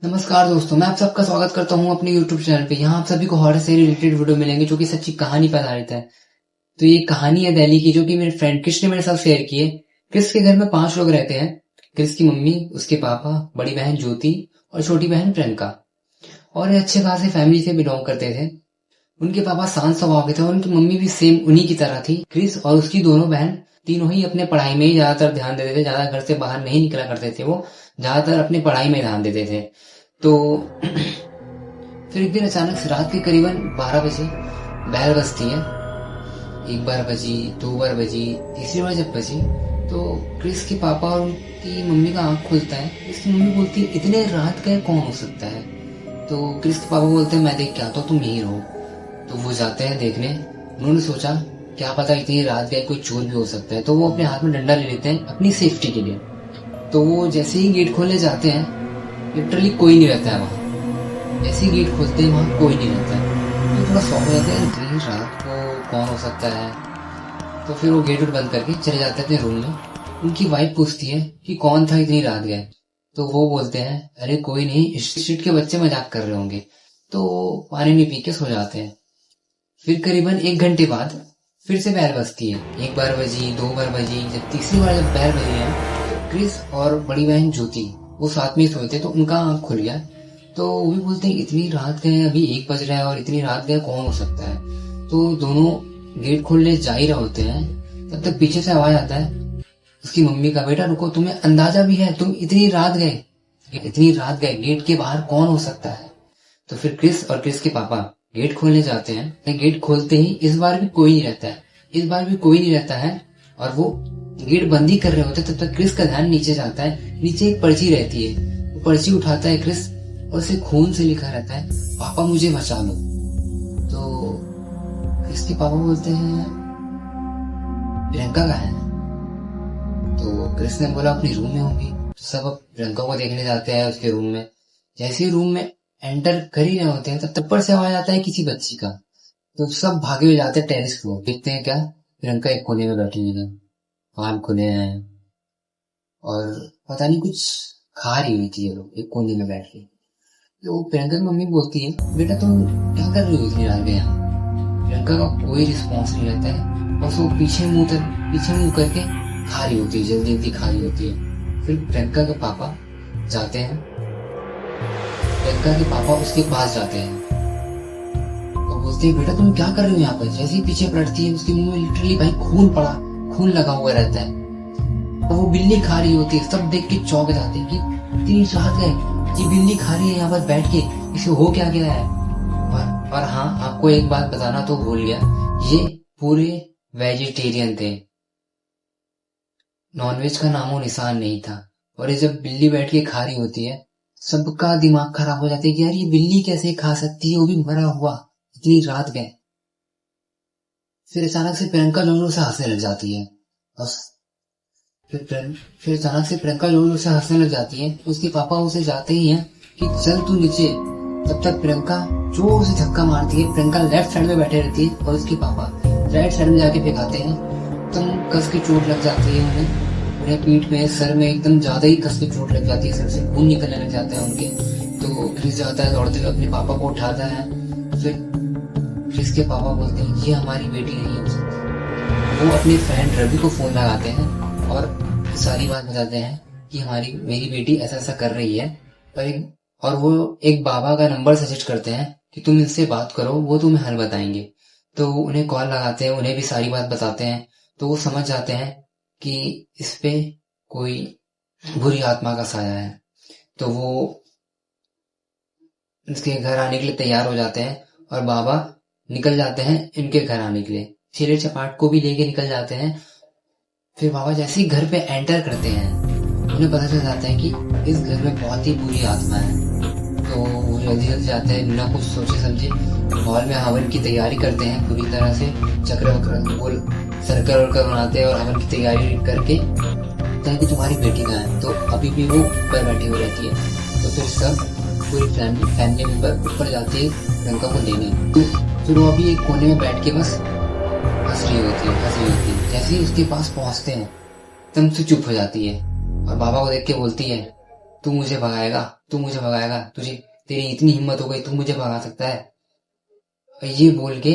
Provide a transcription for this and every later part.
नमस्कार दोस्तों, मैं आप सबका स्वागत करता हूं अपने YouTube चैनल पे। यहाँ आप सभी को हॉरर से रिलेटेड वीडियो मिलेंगे जो कि सच्ची कहानी पर आधारित है। तो ये कहानी है दिल्ली की, जो कि मेरे फ्रेंड क्रिश ने मेरे साथ शेयर की है। क्रिश के घर में 5 लोग रहते हैं। क्रिश की मम्मी, उसके पापा, बड़ी बहन ज्योति और छोटी बहन प्रियंका। और ये अच्छे खासे फैमिली से बिलोंग करते थे। उनके पापा शांत स्वभाव के थे और उनकी मम्मी भी सेम उन्हीं की तरह थी। क्रिस और उसकी दोनों बहन तीनों ही अपने पढ़ाई में ही ज्यादातर ध्यान देते थे। ज्यादा घर से बाहर नहीं निकला करते थे। वो ज्यादातर अपनी पढ़ाई में ध्यान देते थे। तो फिर एक दिन अचानक से रात के करीबन 12 बजे बेल बजती है। एक बार बजी, 2 बार बजी, तीसरी बार जब बजी तो क्रिस के पापा और उनकी मम्मी का आंख खुलता है। इसकी मम्मी बोलती है, इतने रात गए कौन हो सकता है? तो क्रिस के पापा बोलते हैं, मैं देख के आता हूँ, तुम यहीं रहो। तो वो जाते हैं देखने। उन्होंने सोचा क्या पता इतनी रात गए कोई चोर भी हो सकता है, तो वो अपने हाथ में डंडा ले लेते हैं अपनी सेफ्टी के लिए। तो वो जैसे ही गेट खोलने जाते हैं, लिटरली कोई नहीं रहता है वहाँ। जैसे ही गेट खोलते हैं वहाँ कोई नहीं रहता है। तो थोड़ा शॉक हो जाता है, इतनी रात को कौन हो सकता है। तो फिर वो गेट बंद करके चले जाते हैं अपने रूम में। उनकी वाइफ पूछती है कि कौन था इतनी रात गए। तो वो बोलते हैं, अरे कोई नहीं, स्ट्रीट के बच्चे मजाक कर रहे होंगे। तो पानी नहीं पी के सो जाते हैं। फिर करीबन 1 घंटे बाद फिर से बेल बजती है। 1 बार बजी, 2 बार बजी, जब तीसरी बार जब बेल बजी है, क्रिस और बड़ी बहन ज्योति वो साथ में ही सोए थे, तो उनका आंख खुल गया। तो वो भी बोलते हैं, इतनी रात गए, अभी 1 बज रहा है और इतनी रात गए कौन हो सकता है। तो दोनों गेट खोलने जा ही रहे होते हैं, तब तक पीछे से आवाज आता है उसकी मम्मी का, बेटा रुको, तुम्हें अंदाजा भी है तुम इतनी रात गए, इतनी रात गए, गेट के बाहर कौन हो सकता है। तो फिर क्रिस और क्रिस के पापा गेट खोलने जाते हैं। गेट खोलते ही इस बार भी कोई नहीं रहता है। इस बार भी कोई नहीं रहता है और वो गेट बंद ही कर रहे होते। तब तक क्रिस का ध्यान नीचे जाता है। नीचे एक पर्ची रहती है। वो पर्ची उठाता है क्रिस और उसे खून से लिखा रहता है, पापा मुझे बचा लो। तो क्रिस के पापा बोलते हैं, प्रियंका कहाँ है? तो क्रिस ने बोला अपनी रूम में होंगी। तो सब अब प्रियंका को देखने जाते हैं उसके रूम में। जैसे ही रूम में एंटर कर ही रहे होते हैं, तब ऊपर से आवाज आता है किसी बच्ची का। तो सब भागे हुए जाते हैं टेरेस को। देखते हैं क्या, प्रियंका एक कोने में बैठी हुई है, कान खुले हैं और पता नहीं कुछ खा रही हुई थी ये लोग एक कोने में बैठ के। तो प्रियंका की मम्मी बोलती है, बेटा तुम क्या कर रही हो इतनी रात में यहाँ? प्रियंका का कोई रिस्पॉन्स नहीं रहता है। बस वो पीछे मुंह करके खा रही होती है, जल्दी जल्दी खा रही होती है। फिर प्रियंका के पापा जाते हैं। प्रियंका के पापा उसके पास जाते हैं और बोलते हैं, बेटा तुम क्या कर रही हो यहाँ पर? जैसे ही पीछे पलटती है, उसके मुंह में लिटरली भाई खून लगा हुआ रहता है। तो वो बिल्ली खा रही होती है। सब देख के चौंक जाते हैं कि इतनी रात गए ये बिल्ली खा रही है यहाँ पर बैठ के, इसे हो क्या गया है। और हाँ, आपको एक बात बताना तो भूल गया, ये पूरे वेजिटेरियन थे, नॉनवेज का नामो निशान नहीं था। और ये जब बिल्ली बैठ के खा रही होती है, सबका दिमाग खराब हो जाता है कि यार ये बिल्ली कैसे खा सकती है, वो भी मरा हुआ, इतनी रात गए। फिर अचानक से प्रियंका जोर से हंसने लग जाती है। बस फिर अचानक से प्रियंका जोर से हंसने लग जाती है। उसके पापा उसे जाते ही हैं कि चल तू नीचे। तब तक प्रियंका जोर से धक्का मारती है। प्रियंका लेफ्ट साइड में बैठे रहती है और उसके पापा राइट साइड में जाके फेंकाते हैं। एकदम कस की चोट लग जाती है उन्हें पीठ में, सर में एकदम ज्यादा ही कस की चोट लग जाती है। सर से खून निकलने लग जाता है उनके। तो क्रिस जाता है दौड़ते हुए, अपने पापा को उठाता है। फिर क्रिस के पापा बोलते हैं, ये हमारी बेटी नहीं हो सकती। वो अपने फ्रेंड रवि को फोन लगाते हैं और सारी बात बताते हैं कि मेरी बेटी ऐसा ऐसा कर रही है। और वो एक बाबा का नंबर सजेस्ट करते हैं कि तुम इनसे बात करो, वो तुम्हें हल बताएंगे। तो उन्हें कॉल लगाते हैं, उन्हें भी सारी बात बताते हैं। तो वो समझ जाते हैं कि इस पे कोई बुरी आत्मा का साया है। तो वो इसके घर आने के लिए तैयार हो जाते हैं और बाबा निकल जाते हैं इनके घर आने के लिए। छिले चपाट को भी लेके निकल जाते हैं। फिर बाबा जैसे ही घर पे एंटर करते हैं, उन्हें पता चल जाता है कि इस घर में बहुत ही बुरी आत्मा है। तो वो जल्दी जल्दी जाते हैं, बिना कुछ सोचे समझे हॉल में हवन की तैयारी करते हैं पूरी तरह से। चक्र वक्र गोल सर्कल वर्कल बनाते हैं और हवन की तैयारी करके कि तुम्हारी बेटी कहाँ है। तो अभी भी वो ऊपर बैठी हुई रहती है। तो फिर सब पूरी फैमिली मेंबर ऊपर जाते हैं प्रियंका को लेने। तो फिर वो अभी एक कोने में बैठ के बस हंस रही होती है। जैसे ही उसके पास पहुंचते हैं, एकदम से चुप हो जाती है और बाबा को देख के बोलती है, तू मुझे भगाएगा, तू मुझे भगाएगा, तुझे तेरी इतनी हिम्मत हो गई, तू मुझे भगा सकता है। और ये बोल के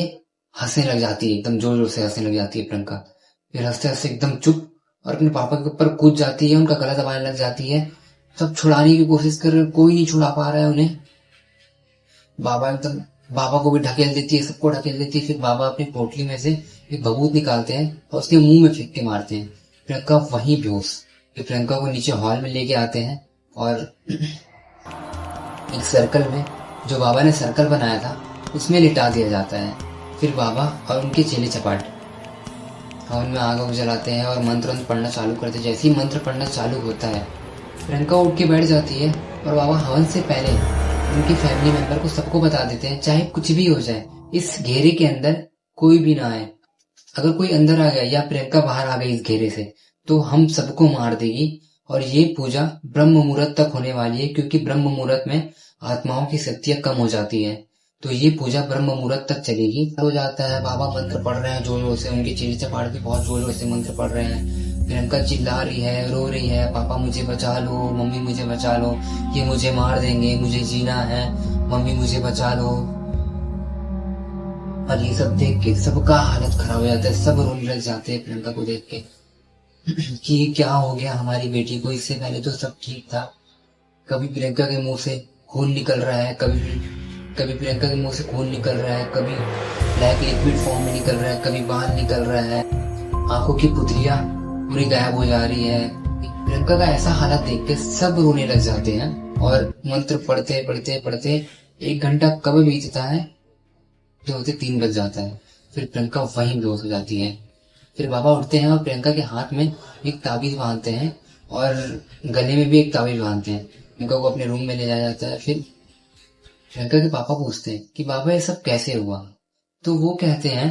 हंसने लग जाती है, एकदम जोर जोर से हंसने लग जाती है प्रियंका। फिर हंसते हंसते एकदम चुप और अपने पापा के ऊपर कूद जाती है, उनका गला दबाने लग जाती है। सब छुड़ाने की कोशिश कर रहे, कोई नहीं छुड़ा पा रहा है उन्हें। बाबा एकदम, बाबा को भी ढकेल देती है, सबको ढकेल देती है। फिर बाबा अपनी पोटली में से एक भभूत निकालते हैं और उसके मुंह में फेंक के मारते हैं। प्रियंका वहीं बेहोश। फिर प्रियंका को नीचे हॉल में लेके आते हैं और एक सर्कल में, जो बाबा ने सर्कल बनाया था, उसमें लिटा दिया जाता है। फिर बाबा और उनके चेले चपाट हवन में आग उग जलाते हैं और मंत्र पढ़ना चालू करते हैं। जैसे ही मंत्र पढ़ना चालू होता है, प्रियंका उठ के बैठ जाती है और बाबा हवन से पहले उनकी फैमिली मेंबर को सबको बता देते हैं, चाहे कुछ भी हो जाए, इस घेरे के अंदर कोई भी ना आए। अगर कोई अंदर आ गया या प्रियंका बाहर आ गई इस घेरे से, तो हम सबको मार देगी। और ये पूजा ब्रह्म मुहूर्त तक होने वाली है, क्योंकि ब्रह्म मुहूर्त में आत्माओं की शक्तियां कम हो जाती है। तो ये पूजा ब्रह्म मुहूर्त तक चलेगी। हो जाता है, बाबा मंत्र पढ़ रहे हैं जोर जोर से, उनके चेले चपाड़ भी बहुत जोर जोर से मंत्र पढ़ रहे हैं। प्रियंका चिल्ला रही है, रो रही है, पापा मुझे बचा लो, मम्मी मुझे बचा लो, ये मुझे मार देंगे, मुझे जीना है, मम्मी मुझे बचा लो। और ये सब देख के सबका हालत खराब हो जाता है, सब रोने लग जाते हैं प्रियंका को देख के कि ये क्या हो गया हमारी बेटी को। इससे पहले तो सब ठीक था। कभी प्रियंका के मुंह से खून निकल रहा है, कभी कभी प्रियंका के मुंह से खून निकल रहा है, कभी ब्लैक लिक्विड फॉर्म में निकल रहा है, कभी बाहर निकल रहा है, आंखों की पुतलियां पूरी गायब हो जा रही है। प्रियंका का ऐसा हालत देख के सब रोने लग जाते हैं और मंत्र पढ़ते पढ़ते पढ़ते 1 घंटा कब बीतता है, जो होते 3 बज जाता है। फिर प्रियंका वहीं बेहोश हो जाती है। फिर बाबा उठते हैं और प्रियंका के हाथ में एक ताबीज बांधते हैं और गले में भी एक ताबीज बांधते हैं। प्रियंका को अपने रूम में ले जाया जाता है। फिर प्रियंका के पापा पूछते हैं कि बाबा ये सब कैसे हुआ। तो वो कहते हैं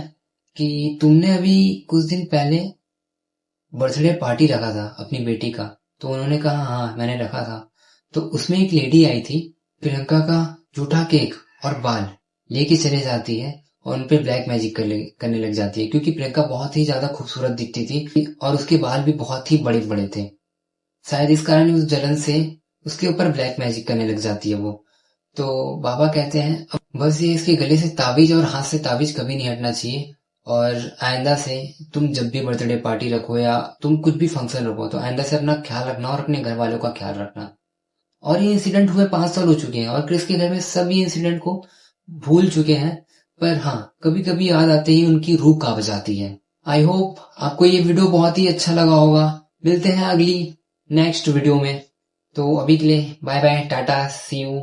कि तुमने अभी कुछ दिन पहले बर्थडे पार्टी रखा था अपनी बेटी का। तो उन्होंने कहा हाँ मैंने रखा था। तो उसमें एक लेडी आई थी, प्रियंका का जूठा केक और बाल लेके चले जाती है और उनपे ब्लैक मैजिक करने लग जाती है, क्योंकि प्रियंका बहुत ही ज्यादा खूबसूरत दिखती थी और उसके बाल भी बहुत ही बड़े बड़े थे। शायद इस कारण उस जलन से उसके ऊपर ब्लैक मैजिक करने लग जाती है वो। तो बाबा कहते हैं अब बस ये इसके गले से ताबीज और हाथ से ताबीज कभी नहीं हटना चाहिए, और आइंदा से तुम जब भी बर्थडे पार्टी रखो या तुम कुछ भी फंक्शन रखो, तो आइंदा से अपना ख्याल रखना और अपने घर वालों का ख्याल रखना। और ये इंसिडेंट हुए 5 साल हो चुके हैं और क्रिस के घर में सब ये इंसिडेंट को भूल चुके हैं, पर हाँ कभी कभी याद आते ही उनकी रूह कांप जाती है। आई होप आपको ये वीडियो बहुत ही अच्छा लगा होगा। मिलते हैं अगली नेक्स्ट वीडियो में। तो अभी के लिए bye bye, tata, see you.